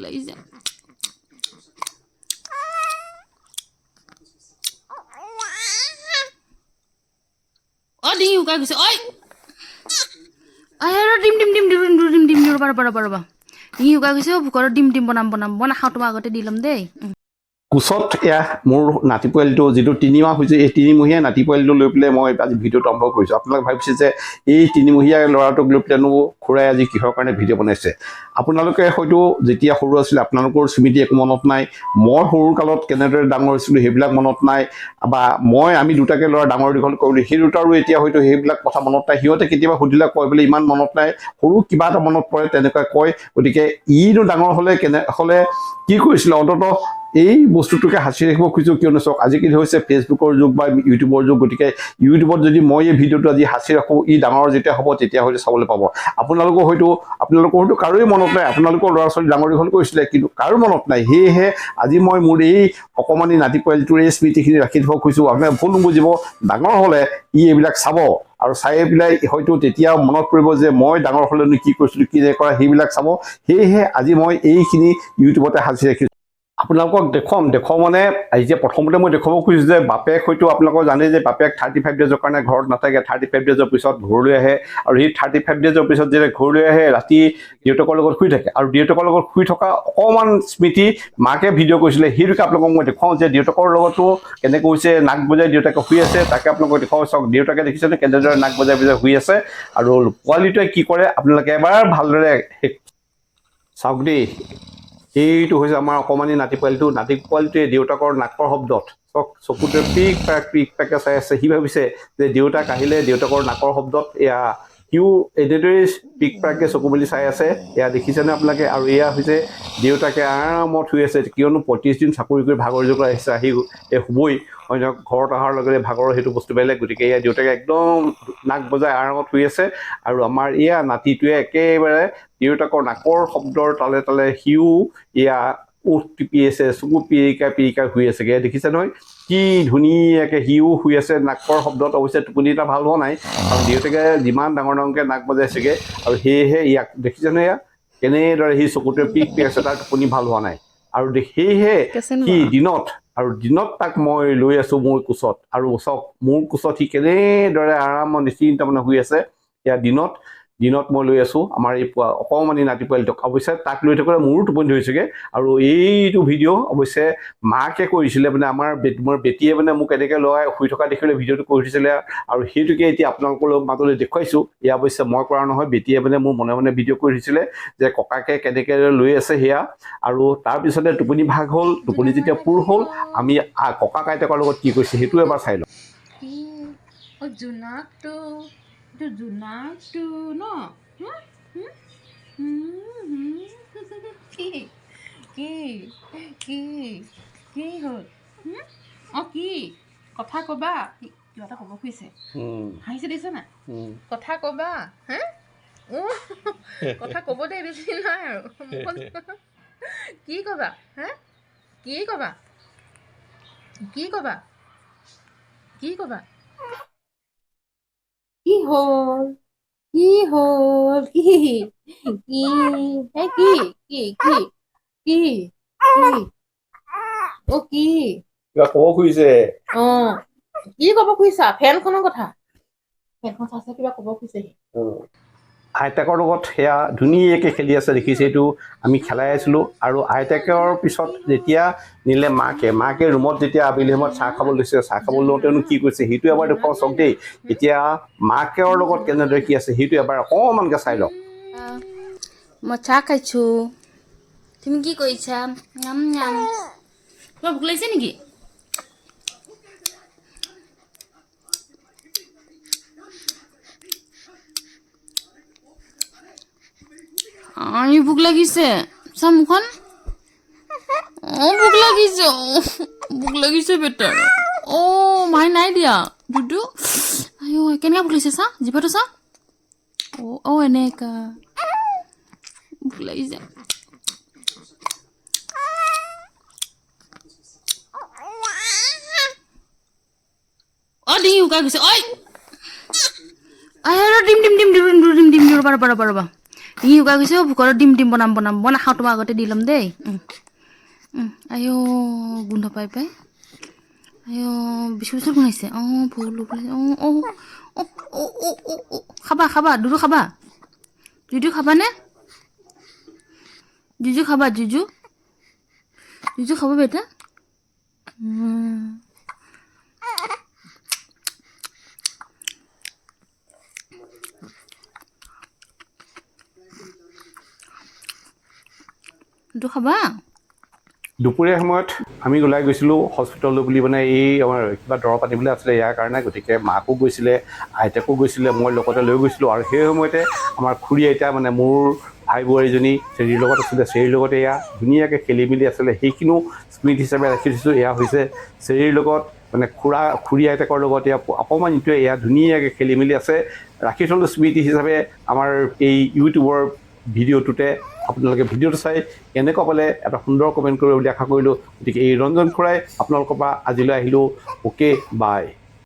লাগিছে ডিঙি শুকাই গৈছে ঐ ডিম ডিম ডিম ডিম ডিম ডিম ডিম ৰবা ডিঙি শুকাই গৈছে ভোকৰত ডিম বনাম মই নাখাওঁ তোমাৰ আগতে দি ল'ম দেই কোচত এয়া মোৰ নাতি পোৱালিটো যিটো 3 মাহ হৈছে এই 3মহীয়া নাতি পোৱালিটো লৈ পেলাই মই আজি ভিডিঅ'টো আৰম্ভ কৰিছোঁ আপোনালোকে ভাবিছে যে এই 3মহীয়া ল'ৰাটোক লৈ পেলাইনো খুৰাই আজি কিহৰ কাৰণে ভিডিঅ' বনাইছে আপোনালোকে হয়তো যেতিয়া সৰু আছিলে আপোনালোকৰ স্মৃতি একো মনত নাই মই সৰু কালত কেনেদৰে ডাঙৰ হৈছিলোঁ সেইবিলাক মনত নাই বা আমি দুটাকে ল'ৰা ডাঙৰ দীঘল কৰিলোঁ সেই দুটাৰো এতিয়া হয়তো সেইবিলাক কথা মনত নাই সিহঁতে কেতিয়াবা সুধিলে কয় বোলে ইমান মনত নাই সৰু কিবা এটা মনত পৰে তেনেকুৱা কয় গতিকে ইনো ডাঙৰ হ'লে কি কৰিছিলে অন্ততঃ এই বস্তুটোকে হাসি ৰাখিব খুজিছোঁ কিয়নো চাওক আজিকালি হৈছে ফেচবুকৰ যুগ বা ইউটিউবৰ যুগ গতিকে ইউটিউবত যদি মই এই ভিডিঅ'টো আজি হাসি ৰাখোঁ ই ডাঙৰ যেতিয়া হ'ব তেতিয়া হয়তো চাবলৈ পাব আপোনালোকৰ হয়তো কাৰোৱে মনত নাই আপোনালোকৰ ল'ৰা ছোৱালী ডাঙৰ দীঘল কৰিছিলে কিন্তু কাৰো মনত নাই সেয়েহে আজি মই মোৰ এই অকণমানি নাতি পোৱালিটোৰ এই স্মৃতিখিনি ৰাখি থ'ব খুজিছোঁ আপোনালোকে ভুল নুবুজিব ডাঙৰ হ'লে ই এইবিলাক চাব আৰু চাই পেলাই হয়তো তেতিয়া মনত পৰিব যে মই ডাঙৰ হ'লেনো কি কৰিছিলোঁ কি কৰা সেইবিলাক চাব সেয়েহে আজি মই এইখিনি ইউটিউবতে সাঁচি ৰাখিছোঁ আপোনালোকক দেখুৱাম মানে এতিয়া প্ৰথমতে মই দেখুৱাব খুজিছোঁ যে বাপেক হয়তো আপোনালোকক জানে যে বাপেক 35 ডেজৰ কাৰণে ঘৰত নাথাকে 35 ডেজৰ পিছত ঘৰলৈ আহে আৰু সেই 35 ডেজৰ পিছত যেতিয়া ঘৰলৈ আহে ৰাতি দেউতাকৰ লগত শুই থাকে আৰু দেউতাকৰ লগত শুই থকা অকণমান স্মৃতি মাকে ভিডিঅ' কৰিছিলে সেইটোকে আপোনালোকক মই দেখুৱাওঁ যে দেউতাকৰ লগতো কেনেকৈ হৈছে নাক বজাই দেউতাকে শুই আছে তাকে আপোনালোকক দেখুৱাওঁ চাওক দেউতাকে দেখিছেনে কেনেদৰে নাক বজাই শুই আছে আৰু পোৱালিটোৱে কি কৰে আপোনালোকে এবাৰ ভালদৰে চাওক দেই এইটো হৈছে আমাৰ অকণমানি নাতি পোৱালিটোৱে দেউতাকৰ নাকৰ শব্দত চকুটোৱে পিক পাকে চাই আছে সি ভাবিছে যে দেউতাক আহিলে দেউতাকৰ নাকৰ শব্দত এয়া সিও এনেদৰেই পিক পাকে চকু মেলি চাই আছে এয়া দেখিছেনে আপোনালোকে আৰু এয়া হৈছে দেউতাকে আৰামত শুই আছে কিয়নো 35 দিন চাকৰি কৰি ভাগৰ জোগৰ আহিছে আহি শুবই অন্য ঘৰত অহাৰ লগে লগে ভাগৰৰ সেইটো বস্তু বেলেগ গতিকে এয়া দেউতাকে একদম নাক বজাই আৰামত শুই আছে আৰু আমাৰ এয়া নাতিটোৱে একেবাৰে দেউতাকৰ নাকৰ শব্দৰ তালে তালে সিও এয়া উঠ টিপি আছে চকু পিৰিকাই শুই আছেগে দেখিছে নহয় কি ধুনীয়াকৈ সিও শুই আছে নাকৰ শব্দত অৱশ্যে টোপনি এটা ভাল হোৱা নাই কাৰণ দেউতাকে যিমান ডাঙৰকৈ নাক বজাইছেগৈ আৰু সেয়েহে ইয়াক দেখিছেনে এয়া কেনেদৰে সি চকুটোৱে পিক আছে তাৰ টোপনি ভাল হোৱা নাই আৰু সেয়েহে সি দিনত তাক মই লৈ আছোঁ মোৰ কোচত আৰু চাওক মোৰ কোচত সি কেনেদৰে আৰামত নিশ্চিন্ত মানে শুই আছে এয়া দিনত মই লৈ আছোঁ আমাৰ এই অকণমানি নাতি পোৱালিটোক অৱশ্যে তাক লৈ থাকোঁতে মোৰো টোপনি ধৰিছেগৈ আৰু এইটো ভিডিঅ' অৱশ্যে মাকে কৰিছিলে মানে মোৰ বেটীয়ে মানে মোক এনেকৈ লগাই শুই থকা দেখিলে ভিডিঅ'টো কৰি দিছিলে আৰু সেইটোকে এতিয়া আপোনালোকৰ মাজলৈ দেখুৱাইছোঁ এয়া অৱশ্যে মই কৰা নহয় বেটীয়ে মানে মোৰ মনে ভিডিঅ' কৰি দিছিলে যে ককাকে কেনেকৈ লৈ আছে সেয়া আৰু তাৰপিছতে টোপনি ভাগ হ'ল টোপনি যেতিয়া পূৰ হ'ল আমি ককা আইতাকৰ লগত কি কৰিছে সেইটো এবাৰ চাই লওঁ জোনাকটো ন কি হ'ল কি কথা ক'বা কিবা এটা ক'ব খুজিছে হাঁহিছে দিছে নাই কথা ক'বা হে কথা ক'ব দেই বেছি নাই আৰু কি ক'বা হে কি ক'বা কি হ'ল কি হ'ল কি কি কিবা ক'ব খুজিছে কি ক'ব খুজিছা ফেনখনৰ কথা ফেনখন চাইছে কিবা ক'ব খুজিছে আইতাকৰ লগত সেয়া ধুনীয়াকৈ খেলি আছে দেখিছে এইটো আমি খেলাই আছিলোঁ আৰু আইতাকৰ পিছত যেতিয়া নিলে মাকে ৰুমত যেতিয়া আবেলি সময়ত চাহ খাবলৈ লৈছে চাহ খাবলৈ লওঁতেনো কি কৰিছে সেইটো এবাৰ দেখুৱাওঁ চাওক দেই এতিয়া মাকৰ লগত কেনেদৰে কি আছে সেইটো এবাৰ অকণমানকৈ চাই লওক মই চাহ খাইছোঁ তুমি কি কৰিছা তোমাৰ ভোক লাগিছে নেকি ভোক লাগিছে চা মুখন ভোক লাগিছে বেটাৰ মাই নাই দিয়া দুদু কেনেকৈ ভোক লাগিছে চা জিভাটো চা এনেকা ভোক লাগিছে ডিঙি শুকাই গৈছে ডিম ৰবা ডিঙি শুকাই গৈছে কুকাৰত ডিম ডিম বনাম মই নাখাওঁ তোমাৰ আগতে দি ল'ম দেই আইঅ গোন্ধ পাই আইঅ বিচুৰ গোন্ধাইছে ভুল খাবা দুডু খাবা জুজু খাবানে জুজু খাবা জুজু খাবা বেটা দুডু খাবা দুপৰীয়া সময়ত আমি ওলাই গৈছিলোঁ হস্পিটেললৈ বুলি মানে এই আমাৰ কিবা দৰৱ আনিবলৈ আছিলে ইয়াৰ কাৰণে গতিকে মাকো গৈছিলে আইতাকো গৈছিলে মই লগতে লৈ গৈছিলোঁ আৰু সেই সময়তে আমাৰ খুৰী আইতা মানে মোৰ ভাই বোৱাৰীজনী চেৰীৰ লগত আছিলে চেৰীৰ লগতে এয়া ধুনীয়াকৈ খেলি মেলি আছিলে সেইখিনিও স্মৃতি হিচাপে ৰাখি দিছোঁ এয়া হৈছে চেৰীৰ লগত মানে খুৰী আইতাকৰ লগত এয়া অকণমান ইটোৱে এয়া ধুনীয়াকৈ খেলি মেলি আছে ৰাখি থ'লোঁ স্মৃতি হিচাপে আমাৰ এই ইউটিউবৰ ভিডিঅ'টোতে আপোনালোকে ভিডিঅ'টো চাই কেনেকুৱা পালে এটা সুন্দৰ কমেণ্ট কৰিব বুলি আশা কৰিলোঁ গতিকে এই ৰঞ্জন খুৰাই আপোনালোকৰ পৰা আজিলৈ আহিলোঁ অ'কে বাই